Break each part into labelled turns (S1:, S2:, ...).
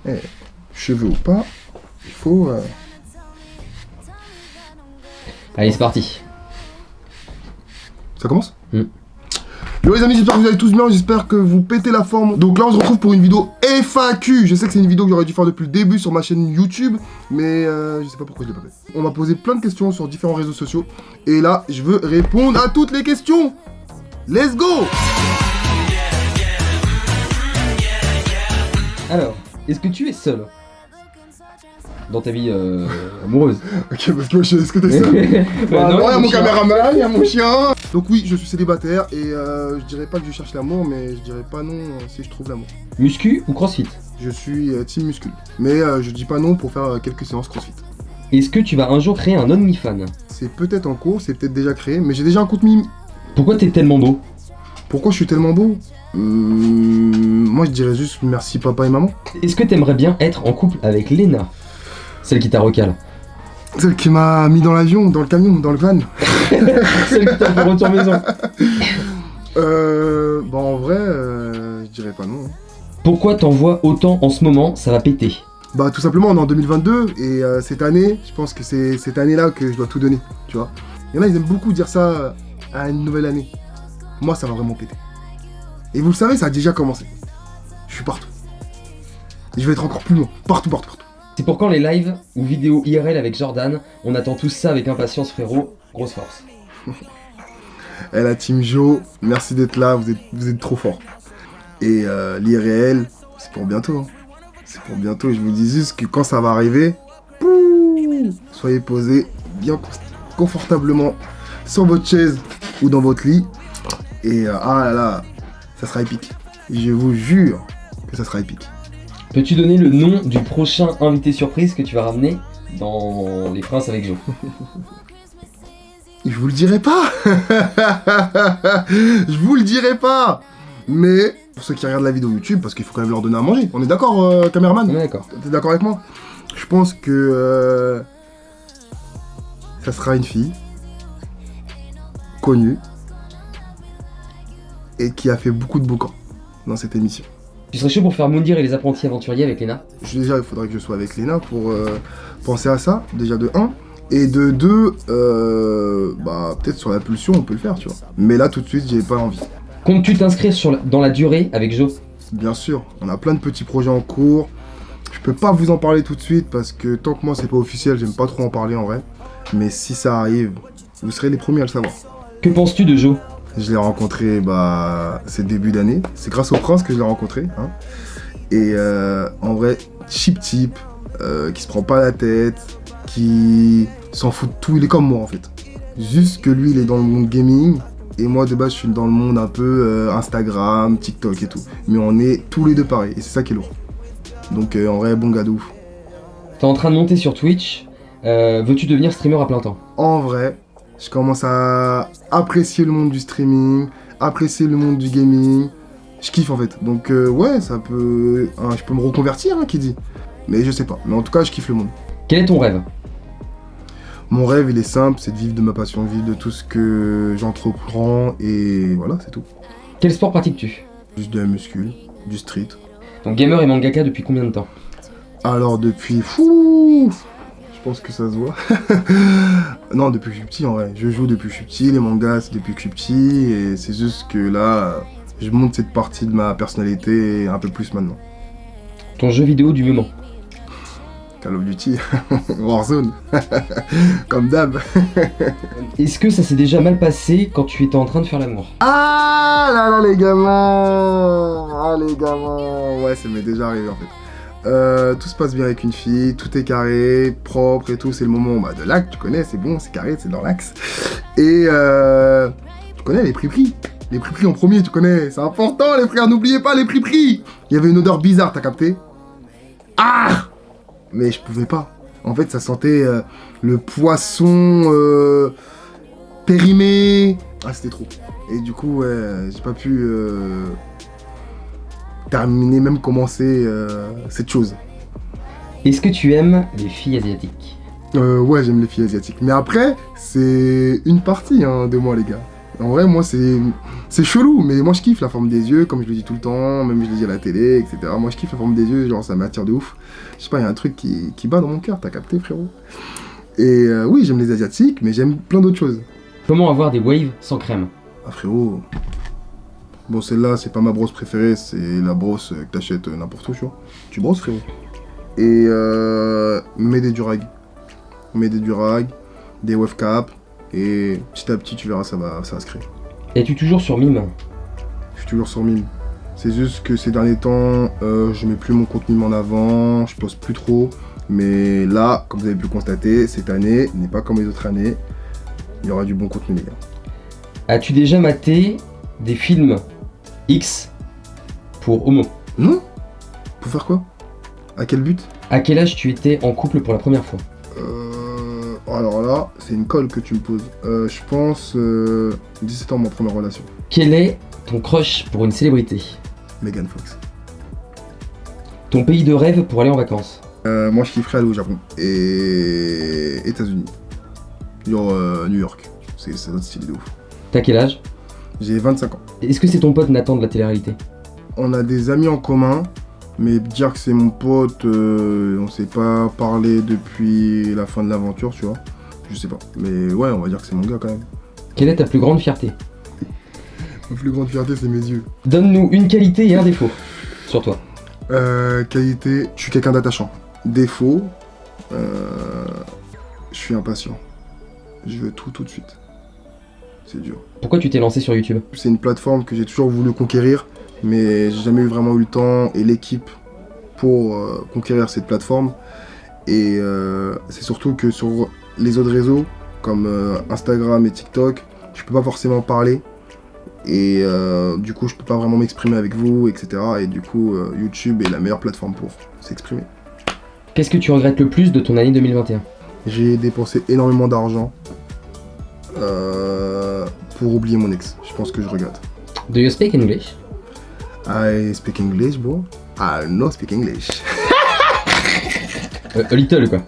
S1: Eh, cheveux ou pas, il faut...
S2: Allez, c'est parti.
S1: Ça commence
S2: Mm.
S1: Yo les amis, j'espère que vous allez tous bien, j'espère que vous pétez la forme. Donc là on se retrouve pour une vidéo FAQ. Je sais que c'est une vidéo que j'aurais dû faire depuis le début sur ma chaîne YouTube, mais je sais pas pourquoi je l'ai pas fait. On m'a posé plein de questions sur différents réseaux sociaux, et là je veux répondre à toutes les questions. Let's go!
S2: Alors, est-ce que tu es seul dans ta vie amoureuse?
S1: Ok, parce que est-ce que t'es seul?
S2: Bah,
S1: Non, il y a mon
S2: chien.
S1: caméraman, il y a mon chien. Donc oui, je suis célibataire et je dirais pas que je cherche l'amour, mais je dirais pas non si je trouve l'amour.
S2: Muscu ou crossfit?
S1: Je suis team muscule, mais je dis pas non pour faire quelques séances crossfit.
S2: Est-ce que tu vas un jour créer un OnlyFans?
S1: C'est peut-être en cours, c'est peut-être déjà créé, mais j'ai déjà un compte mime.
S2: Pourquoi t'es tellement beau?
S1: Pourquoi je suis tellement beau? Moi je dirais juste merci papa et maman.
S2: Est-ce que t'aimerais bien être en couple avec Léna? Celle qui t'a recal.
S1: Celle qui m'a mis dans l'avion, dans le camion, dans le van.
S2: Celle qui t'a fait retour maison.
S1: Bon en vrai, je dirais pas non.
S2: Pourquoi t'envoies autant en ce moment? Ça va péter.
S1: Bah tout simplement on est en 2022 et cette année, je pense que c'est cette année-là que je dois tout donner, tu vois. Il y en a ils aiment beaucoup dire ça à une nouvelle année. Moi ça va vraiment péter. Et vous le savez, ça a déjà commencé. Je suis partout. Et je vais être encore plus loin, partout.
S2: C'est pour quand les lives ou vidéos IRL avec Jordan? On attend tous ça avec impatience, frérot. Grosse force.
S1: Eh la team Jo, merci d'être là, vous êtes trop forts. Et l'IRL, c'est pour bientôt. Hein. C'est pour bientôt, je vous dis juste que quand ça va arriver, soyez posés bien confortablement sur votre chaise ou dans votre lit. Et ah là là, ça sera épique. Je vous jure que ça sera épique.
S2: Peux-tu donner le nom du prochain invité surprise que tu vas ramener dans Les Princes avec Jo?
S1: Je vous le dirai pas. Je vous le dirai pas. Mais pour ceux qui regardent la vidéo YouTube, parce qu'il faut quand même leur donner à manger. On est d'accord, caméraman?
S2: On est d'accord.
S1: T'es d'accord avec moi? Je pense que ça sera une fille connue et qui a fait beaucoup de boucan dans cette émission.
S2: Tu serais chaud pour faire Moundir et les apprentis aventuriers avec Léna?
S1: Déjà, il faudrait que je sois avec Léna pour penser à ça, déjà de 1. Et de 2, bah peut-être sur la pulsion, on peut le faire, tu vois. Mais là, tout de suite, j'ai pas envie.
S2: Comptes-tu t'inscrire dans la durée avec Jo?
S1: Bien sûr, on a plein de petits projets en cours. Je peux pas vous en parler tout de suite parce que tant que moi c'est pas officiel, j'aime pas trop en parler en vrai. Mais si ça arrive, vous serez les premiers à le savoir.
S2: Que penses-tu de Jo?
S1: Je l'ai rencontré, c'est début d'année. C'est grâce au prince que je l'ai rencontré. Hein. Et en vrai, cheap type, qui se prend pas la tête, qui s'en fout de tout. Il est comme moi en fait. Juste que lui, il est dans le monde gaming. Et moi, de base, je suis dans le monde un peu Instagram, TikTok et tout. Mais on est tous les deux pareils. Et c'est ça qui est lourd. Donc en vrai, bon gars de ouf.
S2: T'es en train de monter sur Twitch. Veux-tu devenir streamer à plein temps?
S1: En vrai, je commence à apprécier le monde du streaming, apprécier le monde du gaming. Je kiffe en fait. Donc ouais, ça peut... je peux me reconvertir, hein, qui dit. Mais je sais pas. Mais en tout cas, je kiffe le monde.
S2: Quel est ton rêve?
S1: Mon rêve, il est simple, c'est de vivre de ma passion, de vivre de tout ce que j'entreprends. Et voilà, c'est tout.
S2: Quel sport pratiques-tu?
S1: Juste de la muscu, du street.
S2: Donc gamer et mangaka depuis combien de temps?
S1: Alors depuis... Fou, je pense que ça se voit. Non, depuis que je suis petit en vrai. Je joue depuis que je suis petit, les mangas c'est depuis que je suis petit. Et c'est juste que là, je monte cette partie de ma personnalité un peu plus maintenant.
S2: Ton jeu vidéo du moment?
S1: Call of Duty, Warzone, comme d'hab.
S2: Est-ce que ça s'est déjà mal passé quand tu étais en train de faire l'amour?
S1: Ah là là les gamins. Ah les gamins. Ouais, ça m'est déjà arrivé en fait. Tout se passe bien avec une fille, tout est carré, propre et tout, c'est le moment de l'acte, tu connais, c'est bon, c'est carré, c'est dans l'axe. Et tu connais les prix. Les prix en premier, tu connais, c'est important les frères, n'oubliez pas les prix. Il y avait une odeur bizarre, t'as capté? Ah! Mais je pouvais pas. En fait, ça sentait le poisson périmé. Ah, c'était trop. Et du coup, j'ai pas pu terminer, même commencer cette chose.
S2: Est-ce que tu aimes les filles asiatiques?
S1: Ouais, j'aime les filles asiatiques. Mais après, c'est une partie de moi, les gars. En vrai, moi, c'est chelou, mais moi, je kiffe la forme des yeux, comme je le dis tout le temps, même je le dis à la télé, etc. Moi, je kiffe la forme des yeux, genre, ça m'attire de ouf. Je sais pas, il y a un truc qui bat dans mon cœur, t'as capté, frérot? Et oui, j'aime les asiatiques, mais j'aime plein d'autres choses.
S2: Comment avoir des waves sans crème?
S1: Ah, frérot. Bon, celle-là, c'est pas ma brosse préférée, c'est la brosse que t'achètes n'importe où, tu vois. Tu brosses, frérot. Et mets des durags. Mets des durags, des wave cap, et petit à petit, tu verras, ça va se créer.
S2: Es-tu toujours sur Mime?
S1: Je suis toujours sur Mime. C'est juste que ces derniers temps, je mets plus mon contenu en avant, je poste plus trop. Mais là, comme vous avez pu constater, cette année n'est pas comme les autres années. Il y aura du bon contenu, les gars.
S2: As-tu déjà maté des films X pour homo?
S1: Non? Pour faire quoi? À quel but?
S2: À quel âge tu étais en couple pour la première fois?
S1: Alors là, c'est une colle que tu me poses. Je pense 17 ans, ma première relation.
S2: Quel est ton crush pour une célébrité?
S1: Megan Fox.
S2: Ton pays de rêve pour aller en vacances?
S1: Moi, je kifferais aller au Japon. Et États-Unis. Genre New York. C'est notre style de ouf.
S2: T'as quel âge?
S1: J'ai 25 ans.
S2: Est-ce que c'est ton pote Nathan de la télé-réalité?
S1: On a des amis en commun, mais dire que c'est mon pote, on s'est pas parlé depuis la fin de l'aventure, tu vois. Je sais pas. Mais ouais, on va dire que c'est mon gars quand même.
S2: Quelle est ta plus grande fierté?
S1: Ma plus grande fierté, c'est mes yeux.
S2: Donne-nous une qualité et un défaut sur toi.
S1: Qualité, je suis quelqu'un d'attachant. Défaut, je suis impatient. Je veux tout de suite. C'est dur.
S2: Pourquoi tu t'es lancé sur YouTube?
S1: C'est une plateforme que j'ai toujours voulu conquérir, mais j'ai jamais vraiment eu le temps et l'équipe pour conquérir cette plateforme. Et c'est surtout que sur les autres réseaux, comme Instagram et TikTok, je peux pas forcément parler. Et du coup, je peux pas vraiment m'exprimer avec vous, etc. Et du coup, YouTube est la meilleure plateforme pour s'exprimer.
S2: Qu'est-ce que tu regrettes le plus de ton année 2021?
S1: J'ai dépensé énormément d'argent pour oublier mon ex. Je pense que je regrette.
S2: Do you speak English?
S1: I speak English, bro. I no speak English.
S2: A little quoi.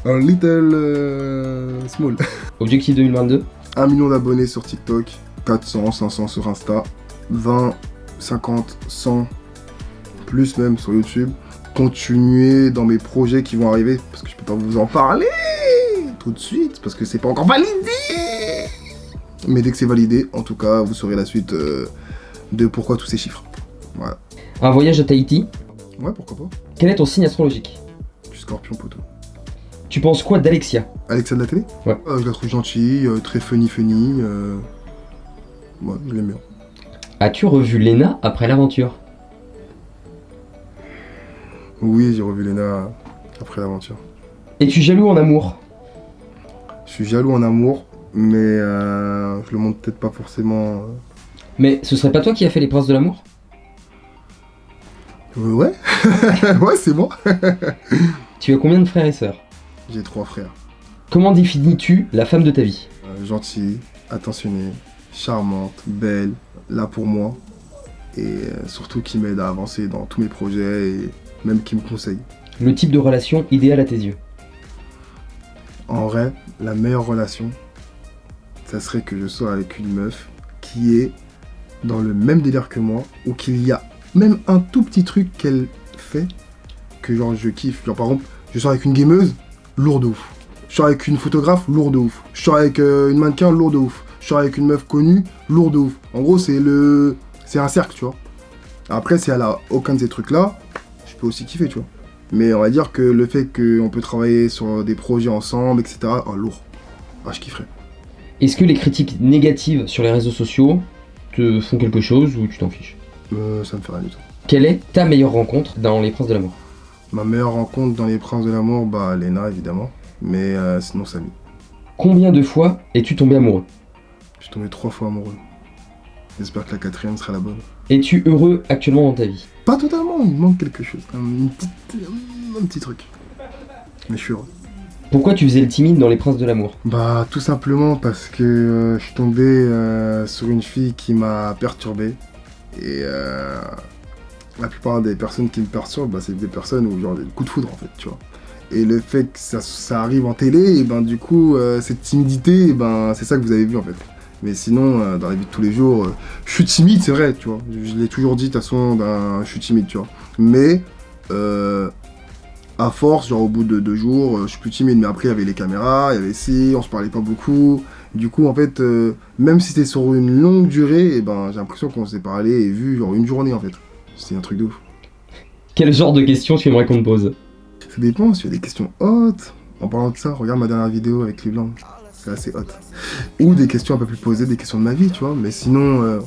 S1: A little small.
S2: Objectif 2022?
S1: 1 million d'abonnés sur TikTok, 400, 500 sur Insta, 20, 50, 100, plus même sur YouTube. Continuer dans mes projets qui vont arriver, parce que je peux pas vous en parler tout de suite, parce que c'est pas encore validé. Mais dès que c'est validé, en tout cas, vous saurez la suite de pourquoi tous ces chiffres. Voilà.
S2: Un voyage à Tahiti?
S1: Ouais, pourquoi pas.
S2: Quel est ton signe astrologique?
S1: Du scorpion, poteau.
S2: Tu penses quoi d'Alexia?
S1: Alexa de la télé?
S2: Ouais.
S1: Je la trouve gentille, très funny. Ouais, je l'aime bien.
S2: As-tu revu Lena après l'aventure?
S1: Oui, j'ai revu Lena après l'aventure.
S2: Es-tu jaloux en amour?
S1: Je suis jaloux en amour, mais je le montre peut-être pas forcément.
S2: Mais ce serait pas toi qui as fait les princes de l'amour?
S1: Ouais, ouais, c'est moi.
S2: Tu as combien de frères et sœurs?
S1: J'ai 3 frères.
S2: Comment définis-tu la femme de ta vie?
S1: Gentille, attentionnée, charmante, belle, là pour moi. Et surtout qui m'aide à avancer dans tous mes projets et même qui me conseille.
S2: Le type de relation idéale à tes yeux?
S1: En vrai, la meilleure relation, ça serait que je sois avec une meuf qui est dans le même délire que moi, ou qu'il y a même un tout petit truc qu'elle fait que genre je kiffe. Genre par exemple, je sors avec une gameuse, lourd de ouf. Je sors avec une photographe, lourd de ouf. Je sors avec une mannequin, lourd de ouf. Je sors avec une meuf connue, lourd de ouf. En gros, c'est un cercle, tu vois. Après, si elle a aucun de ces trucs-là, je peux aussi kiffer, tu vois. Mais on va dire que le fait qu'on peut travailler sur des projets ensemble, etc., oh, lourd. Ah, je kifferais.
S2: Est-ce que les critiques négatives sur les réseaux sociaux te font quelque chose ou tu t'en fiches?
S1: Ça me fait rien du tout.
S2: Quelle est ta meilleure rencontre dans Les Princes de l'amour?
S1: Ma meilleure rencontre dans Les Princes de l'amour, bah Lena évidemment, mais sinon Samy.
S2: Combien de fois es-tu tombé amoureux?
S1: Je suis tombé 3 fois amoureux. J'espère que la 4e sera la bonne.
S2: Es-tu heureux actuellement dans ta vie?
S1: Pas totalement, il me manque quelque chose, un petit truc. Mais je suis heureux.
S2: Pourquoi tu faisais le timide dans Les Princes de l'amour?
S1: Bah tout simplement parce que je suis tombé sur une fille qui m'a perturbé. Et la plupart des personnes qui me perturbent, bah, c'est des personnes où genre des coups de foudre en fait, tu vois. Et le fait que ça arrive en télé, et ben du coup cette timidité, et ben c'est ça que vous avez vu en fait. Mais sinon, dans la vie de tous les jours, je suis timide, c'est vrai, tu vois. Je l'ai toujours dit, de toute façon, je suis timide, tu vois. Mais, à force, genre au bout de 2 jours, je suis plus timide. Mais après, il y avait les caméras, il y avait on se parlait pas beaucoup. Du coup, en fait, même si c'était sur une longue durée, eh ben, j'ai l'impression qu'on s'est parlé et vu genre une journée, en fait. C'est un truc de ouf.
S2: Quel genre de questions tu aimerais qu'on te pose?
S1: Ça dépend, si tu as des questions hautes. En parlant de ça, regarde ma dernière vidéo avec Cleveland. C'est assez hot. Ou des questions un peu plus posées, des questions de ma vie, tu vois. Mais sinon,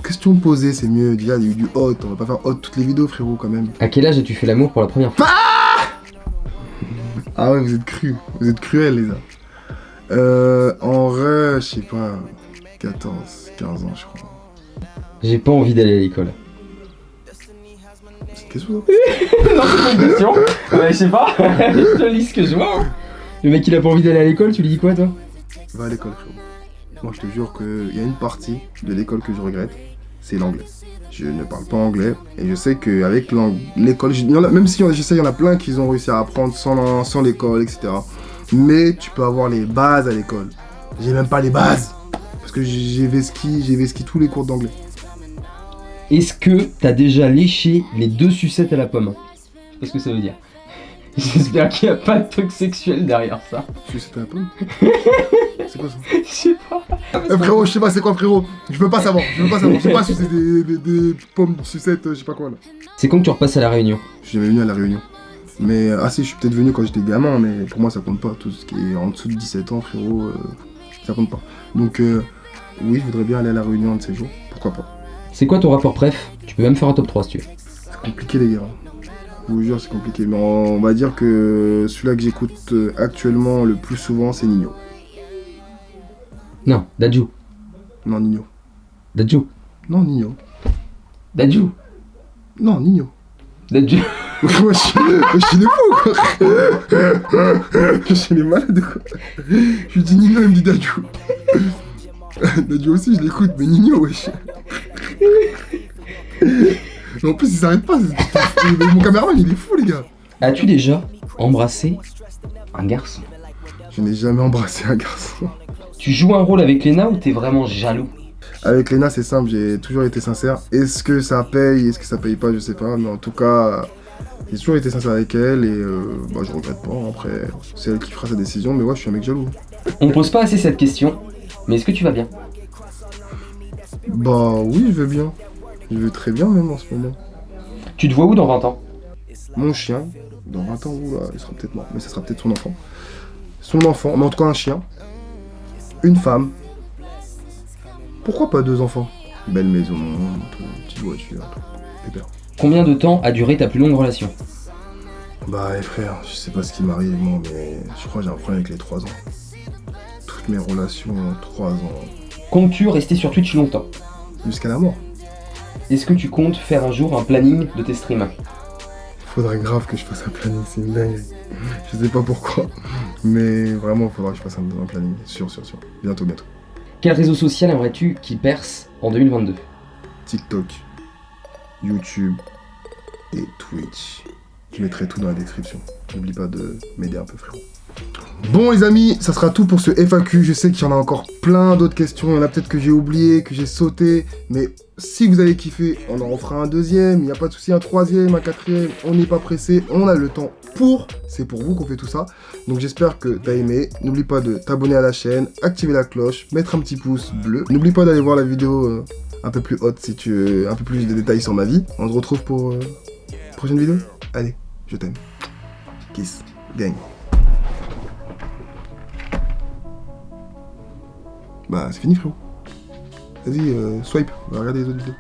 S1: questions posées, c'est mieux. Déjà, il y a eu du hot. On va pas faire hot toutes les vidéos, frérot, quand même.
S2: À quel âge as-tu fait l'amour pour la première fois?
S1: Ah ouais, vous êtes crus. Vous êtes cruels, les gars. En vrai, je sais pas, 14, 15 ans, je crois.
S2: J'ai pas envie d'aller à l'école.
S1: C'est une question, ça?
S2: Non, c'est pas une question. Je sais pas. Je te lis ce que je vois. Le mec, il a pas envie d'aller à l'école, tu lui dis quoi, toi?
S1: Va à l'école, frérot. Moi, je te jure qu'il y a une partie de l'école que je regrette, c'est l'anglais. Je ne parle pas anglais et je sais qu'avec l'école, même si je sais il y en a plein qui ont réussi à apprendre sans l'école, etc. Mais tu peux avoir les bases à l'école. J'ai même pas les bases parce que j'ai vesqui tous les cours d'anglais.
S2: Est-ce que t'as déjà léché les 2 sucettes à la pomme? Je sais pas ce que ça veut dire. J'espère qu'il n'y a pas de truc sexuel derrière ça.
S1: Sucette à la pomme? C'est quoi ça?
S2: Je sais pas.
S1: Frérot, je sais pas c'est quoi, frérot. Je peux pas savoir. Je sais pas si c'est des pommes sucettes, je sais pas quoi là.
S2: C'est quand que tu repasses à la Réunion?
S1: Je suis jamais venu à la Réunion. Mais si, je suis peut-être venu quand j'étais gamin, mais pour moi ça compte pas. Tout ce qui est en dessous de 17 ans, frérot, ça compte pas. Donc oui, je voudrais bien aller à la Réunion un de ces jours. Pourquoi pas?
S2: C'est quoi ton rapport préf? Tu peux même faire un top 3 si tu veux.
S1: C'est compliqué les gars. Je vous jure, c'est compliqué. Mais on va dire que celui-là que j'écoute actuellement le plus souvent, c'est Nino.
S2: Non, Dadju.
S1: Non, Nino.
S2: Dadju.
S1: Non, Nino.
S2: Dadju.
S1: Non, Nino.
S2: Dadju.
S1: Wesh, il est fou quoi. Wesh, il est malade quoi. Je lui dis Nino, il me dit Dadju. Dadju aussi, je l'écoute, mais Nino, wesh. Mais en plus, il s'arrête pas. Mon caméraman, il est fou, les gars.
S2: As-tu déjà embrassé un garçon?
S1: Je n'ai jamais embrassé un garçon.
S2: Tu joues un rôle avec Léna ou t'es vraiment jaloux?
S1: Avec Léna, c'est simple, j'ai toujours été sincère. Est-ce que ça paye, est-ce que ça paye pas, je sais pas. Mais en tout cas, j'ai toujours été sincère avec elle et je regrette pas. Après, c'est elle qui fera sa décision, mais ouais, je suis un mec jaloux.
S2: On pose pas assez cette question, mais est-ce que tu vas bien?
S1: Bah oui, je vais bien. Je vais très bien même en ce moment.
S2: Tu te vois où dans 20 ans?
S1: Mon chien, dans 20 ans, oula, il sera peut-être mort, mais ça sera peut-être son enfant. Son enfant, mais en tout cas un chien. Une femme. Pourquoi pas 2 enfants? Belle maison, petite voiture, pépère.
S2: Combien de temps a duré ta plus longue relation?
S1: Bah frère, je sais pas ce qui m'arrive moi, mais je crois que j'ai un problème avec les 3 ans. Toutes mes relations ont 3 ans.
S2: Comptes-tu rester sur Twitch longtemps?
S1: Jusqu'à la mort.
S2: Est-ce que tu comptes faire un jour un planning de tes streams?
S1: Faudrait grave que je fasse un planning, c'est une dingue. Je sais pas pourquoi, mais vraiment faudra que je fasse un planning, sûr. Bientôt.
S2: Quel réseau social aimerais-tu qui perce en 2022?
S1: TikTok, YouTube et Twitch. Je mettrai tout dans la description. N'oublie pas de m'aider un peu, frérot. Bon les amis, ça sera tout pour ce FAQ. Je sais qu'il y en a encore plein d'autres questions. Il y en a peut-être que j'ai oublié, que j'ai sauté. Mais si vous avez kiffé, on en refera un deuxième. Il n'y a pas de souci, un troisième, un quatrième. On n'est pas pressé. On a le temps pour. C'est pour vous qu'on fait tout ça. Donc j'espère que t'as aimé. N'oublie pas de t'abonner à la chaîne, activer la cloche, mettre un petit pouce bleu. N'oublie pas d'aller voir la vidéo un peu plus haute si tu veux un peu plus de détails sur ma vie. On se retrouve pour prochaine vidéo. Allez, je t'aime. Kiss. Gang. Bah c'est fini frérot. Vas-y, swipe, on va regarder les autres vidéos.